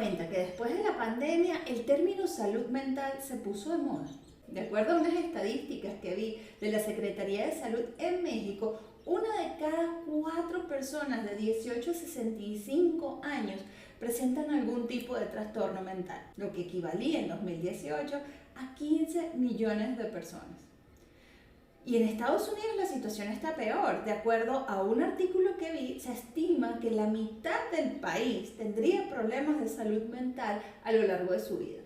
cuenta que después de la pandemia el término salud mental se puso de moda. De acuerdo a unas estadísticas que vi de la Secretaría de Salud en México, una de cada 4 personas de 18 a 65 años presentan algún tipo de trastorno mental, lo que equivalía en 2018 a 15 millones de personas. Y en Estados Unidos la situación está peor. De acuerdo a un artículo que vi, se estima que la mitad del país tendría problemas de salud mental a lo largo de su vida.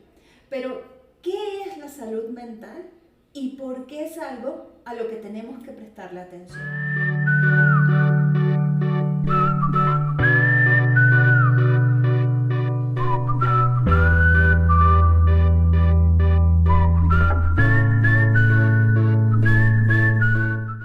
Pero, ¿qué es la salud mental? ¿Y por qué es algo a lo que tenemos que prestarle atención?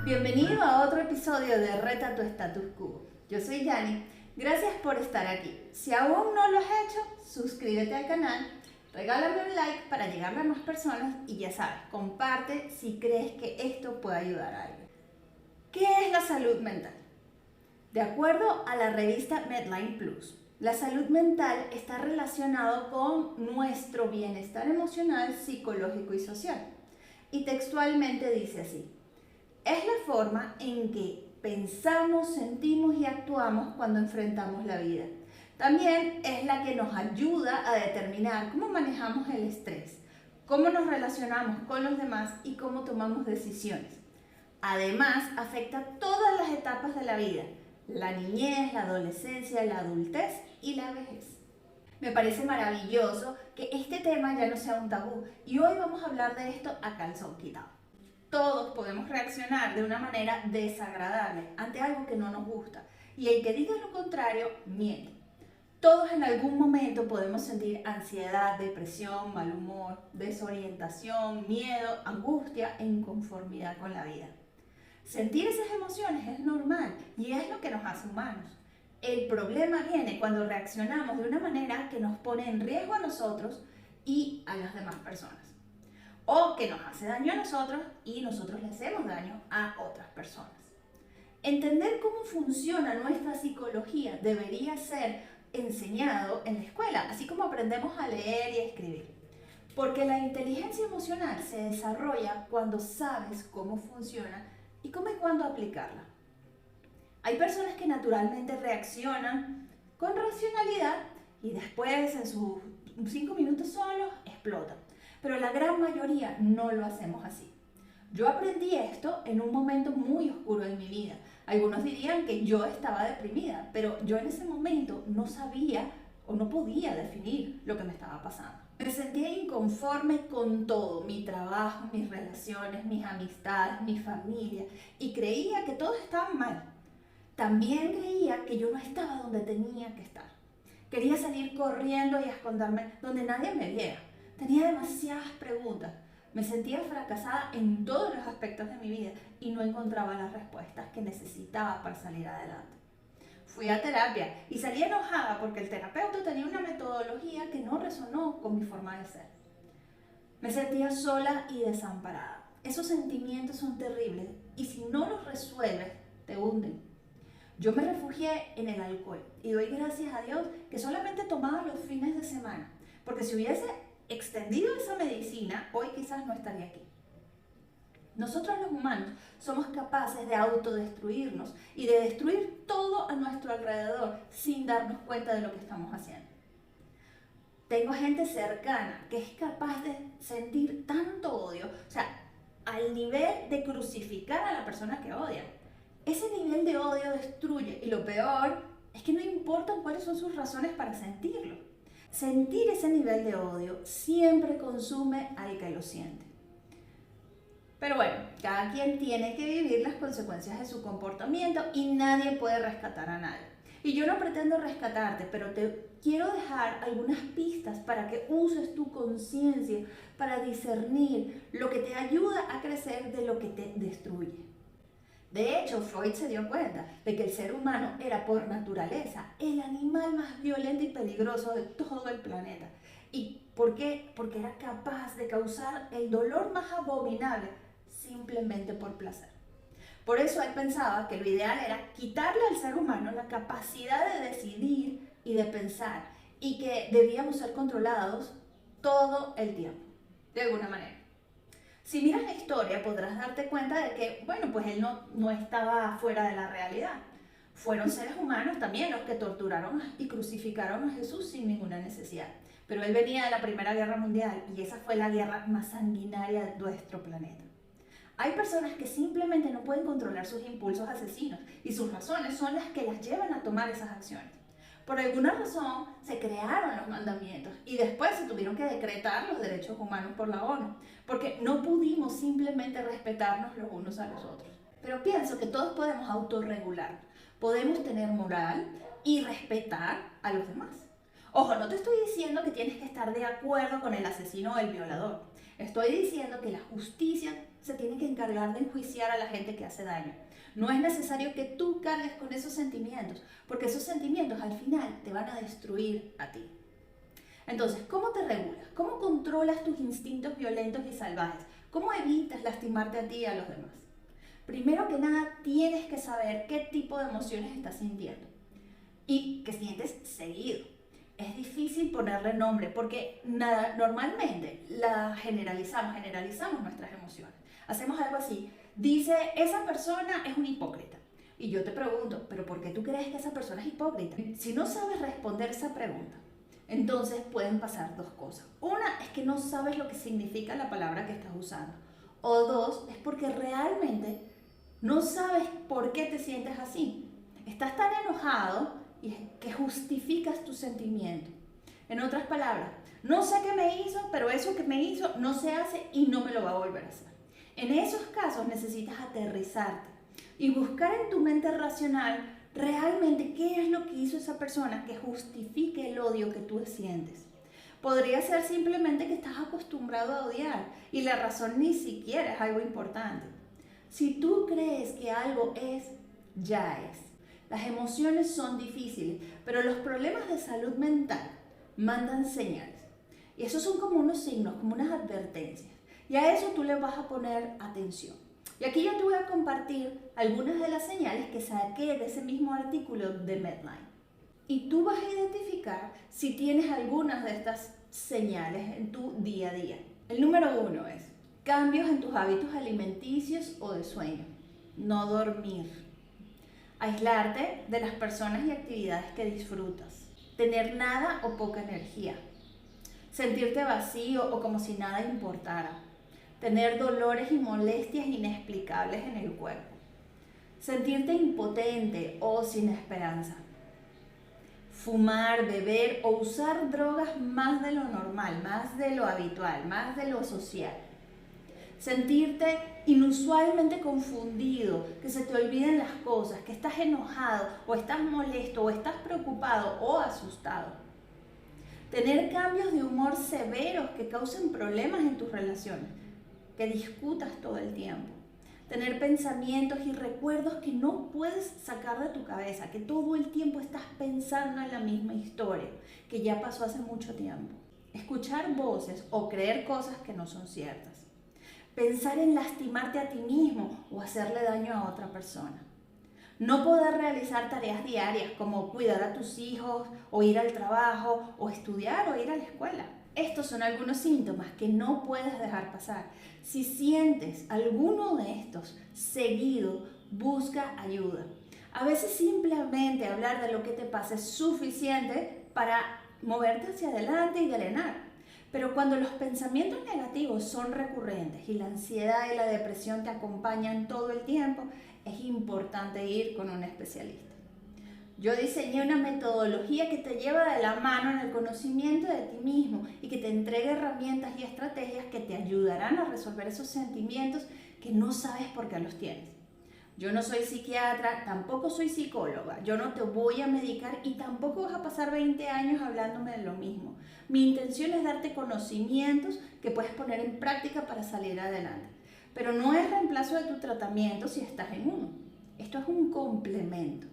Bienvenido a otro episodio de Reta tu Status Quo. Yo soy Yani. Gracias por estar aquí. Si aún no lo has hecho, suscríbete al canal, regálame un like para llegarle a más personas y ya sabes, comparte si crees que esto puede ayudar a alguien. ¿Qué es la salud mental? De acuerdo a la revista Medline Plus, la salud mental está relacionada con nuestro bienestar emocional, psicológico y social. Y textualmente dice así: es la forma en que pensamos, sentimos y actuamos cuando enfrentamos la vida. También es la que nos ayuda a determinar cómo manejamos el estrés, cómo nos relacionamos con los demás y cómo tomamos decisiones. Además, afecta todas las etapas de la vida: la niñez, la adolescencia, la adultez y la vejez. Me parece maravilloso que este tema ya no sea un tabú y hoy vamos a hablar de esto a calzón quitado. Todos podemos reaccionar de una manera desagradable ante algo que no nos gusta y el que diga lo contrario miente. Todos en algún momento podemos sentir ansiedad, depresión, mal humor, desorientación, miedo, angustia e inconformidad con la vida. Sentir esas emociones es normal y es lo que nos hace humanos. El problema viene cuando reaccionamos de una manera que nos pone en riesgo a nosotros y a las demás personas, o que nos hace daño a nosotros y nosotros le hacemos daño a otras personas. Entender cómo funciona nuestra psicología debería ser enseñado en la escuela, así como aprendemos a leer y a escribir. Porque la inteligencia emocional se desarrolla cuando sabes cómo funciona y cómo y cuándo aplicarla. Hay personas que naturalmente reaccionan con racionalidad y después en sus 5 minutos solos explotan. Pero la gran mayoría no lo hacemos así. Yo aprendí esto en un momento muy oscuro en mi vida. Algunos dirían que yo estaba deprimida, pero yo en ese momento no sabía o no podía definir lo que me estaba pasando. Me sentía inconforme con todo: mi trabajo, mis relaciones, mis amistades, mi familia, y creía que todos estaban mal. También creía que yo no estaba donde tenía que estar. Quería salir corriendo y a esconderme donde nadie me viera. Tenía demasiadas preguntas. Me sentía fracasada en todos los aspectos de mi vida y no encontraba las respuestas que necesitaba para salir adelante. Fui a terapia y salí enojada porque el terapeuta tenía una metodología que no resonó con mi forma de ser. Me sentía sola y desamparada. Esos sentimientos son terribles y si no los resuelves, te hunden. Yo me refugié en el alcohol y doy gracias a Dios que solamente tomaba los fines de semana, porque si hubiese extendido esa medicina, hoy quizás no estaría aquí. Nosotros los humanos somos capaces de autodestruirnos y de destruir todo a nuestro alrededor sin darnos cuenta de lo que estamos haciendo. Tengo gente cercana que es capaz de sentir tanto odio, o sea, al nivel de crucificar a la persona que odian. Ese nivel de odio destruye y lo peor es que no importa cuáles son sus razones para sentirlo. Sentir ese nivel de odio siempre consume al que lo siente. Pero bueno, cada quien tiene que vivir las consecuencias de su comportamiento y nadie puede rescatar a nadie. Y yo no pretendo rescatarte, pero te quiero dejar algunas pistas para que uses tu conciencia para discernir lo que te ayuda a crecer de lo que te destruye. De hecho, Freud se dio cuenta de que el ser humano era por naturaleza el animal más violento y peligroso de todo el planeta. ¿Y por qué? Porque era capaz de causar el dolor más abominable simplemente por placer. Por eso él pensaba que lo ideal era quitarle al ser humano la capacidad de decidir y de pensar y que debíamos ser controlados todo el tiempo, de alguna manera. Si miras la historia podrás darte cuenta de que, bueno, pues él no estaba fuera de la realidad. Fueron seres humanos también los que torturaron y crucificaron a Jesús sin ninguna necesidad. Pero él venía de la Primera Guerra Mundial y esa fue la guerra más sanguinaria de nuestro planeta. Hay personas que simplemente no pueden controlar sus impulsos asesinos y sus razones son las que las llevan a tomar esas acciones. Por alguna razón se crearon los mandamientos y después se tuvieron que decretar los derechos humanos por la ONU, porque no pudimos simplemente respetarnos los unos a los otros. Pero pienso que todos podemos autorregular, podemos tener moral y respetar a los demás. Ojo, no te estoy diciendo que tienes que estar de acuerdo con el asesino o el violador. Estoy diciendo que la justicia se tiene que encargar de enjuiciar a la gente que hace daño. No es necesario que tú cargues con esos sentimientos, porque esos sentimientos al final te van a destruir a ti. Entonces, ¿cómo te regulas? ¿Cómo controlas tus instintos violentos y salvajes? ¿Cómo evitas lastimarte a ti y a los demás? Primero que nada, tienes que saber qué tipo de emociones estás sintiendo y que sientes seguido. Es difícil ponerle nombre porque normalmente generalizamos nuestras emociones. Hacemos algo así, dice, esa persona es un hipócrita. Y yo te pregunto, ¿pero por qué tú crees que esa persona es hipócrita? Si no sabes responder esa pregunta, entonces pueden pasar dos cosas. Una es que no sabes lo que significa la palabra que estás usando. O dos, es porque realmente no sabes por qué te sientes así. Estás tan enojado y que justificas tu sentimiento. En otras palabras, no sé qué me hizo, pero eso que me hizo no se hace y no me lo va a volver a hacer. En esos casos necesitas aterrizarte y buscar en tu mente racional realmente qué es lo que hizo esa persona que justifique el odio que tú sientes. Podría ser simplemente que estás acostumbrado a odiar y la razón ni siquiera es algo importante. Si tú crees que algo es, ya es. Las emociones son difíciles, pero los problemas de salud mental mandan señales. Y esos son como unos signos, como unas advertencias. Y a eso tú le vas a poner atención. Y aquí yo te voy a compartir algunas de las señales que saqué de ese mismo artículo de Medline. Y tú vas a identificar si tienes algunas de estas señales en tu día a día. El número 1 es cambios en tus hábitos alimenticios o de sueño. No dormir. Aislarte de las personas y actividades que disfrutas. Tener nada o poca energía. Sentirte vacío o como si nada importara. Tener dolores y molestias inexplicables en el cuerpo. Sentirte impotente o sin esperanza. Fumar, beber o usar drogas más de lo normal, más de lo habitual, más de lo social. Sentirte inusualmente confundido, que se te olviden las cosas, que estás enojado o estás molesto o estás preocupado o asustado. Tener cambios de humor severos que causen problemas en tus relaciones, que discutas todo el tiempo. Tener pensamientos y recuerdos que no puedes sacar de tu cabeza, que todo el tiempo estás pensando en la misma historia, que ya pasó hace mucho tiempo. Escuchar voces o creer cosas que no son ciertas. Pensar en lastimarte a ti mismo o hacerle daño a otra persona. No poder realizar tareas diarias como cuidar a tus hijos o ir al trabajo o estudiar o ir a la escuela. Estos son algunos síntomas que no puedes dejar pasar. Si sientes alguno de estos seguido, busca ayuda. A veces simplemente hablar de lo que te pasa es suficiente para moverte hacia adelante y drenar. Pero cuando los pensamientos negativos son recurrentes y la ansiedad y la depresión te acompañan todo el tiempo, es importante ir con un especialista. Yo diseñé una metodología que te lleva de la mano en el conocimiento de ti mismo y que te entrega herramientas y estrategias que te ayudarán a resolver esos sentimientos que no sabes por qué los tienes. Yo no soy psiquiatra, tampoco soy psicóloga, yo no te voy a medicar y tampoco vas a pasar 20 años hablándome de lo mismo. Mi intención es darte conocimientos que puedes poner en práctica para salir adelante. Pero no es reemplazo de tu tratamiento si estás en uno. Esto es un complemento.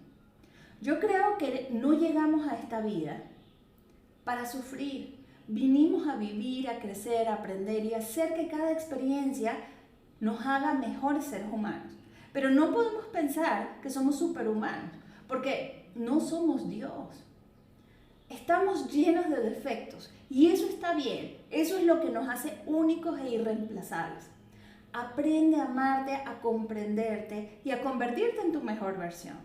Yo creo que no llegamos a esta vida para sufrir. Vinimos a vivir, a crecer, a aprender y a hacer que cada experiencia nos haga mejores seres humanos. Pero no podemos pensar que somos superhumanos, porque no somos Dios. Estamos llenos de defectos y eso está bien, eso es lo que nos hace únicos e irreemplazables. Aprende a amarte, a comprenderte y a convertirte en tu mejor versión.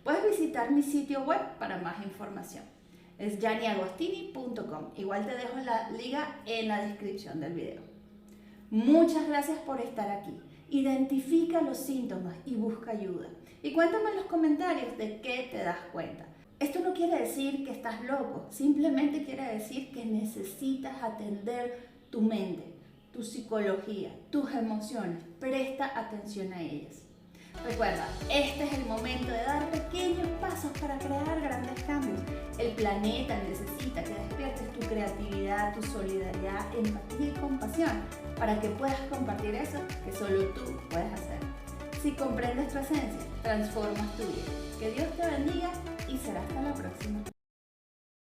Puedes visitar mi sitio web para más información. Es janiagostini.com. Igual te dejo la liga en la descripción del video. Muchas gracias por estar aquí. Identifica los síntomas y busca ayuda. Y cuéntame en los comentarios de qué te das cuenta. Esto no quiere decir que estás loco, simplemente quiere decir que necesitas atender tu mente, tu psicología, tus emociones. Presta atención a ellas. Recuerda, este es el momento de dar pequeños pasos para crear grandes cambios. El planeta necesita que despiertes tu creatividad, tu solidaridad, empatía y compasión para que puedas compartir eso que solo tú puedes hacer. Si comprendes tu esencia, transformas tu vida. Que Dios te bendiga y será hasta la próxima.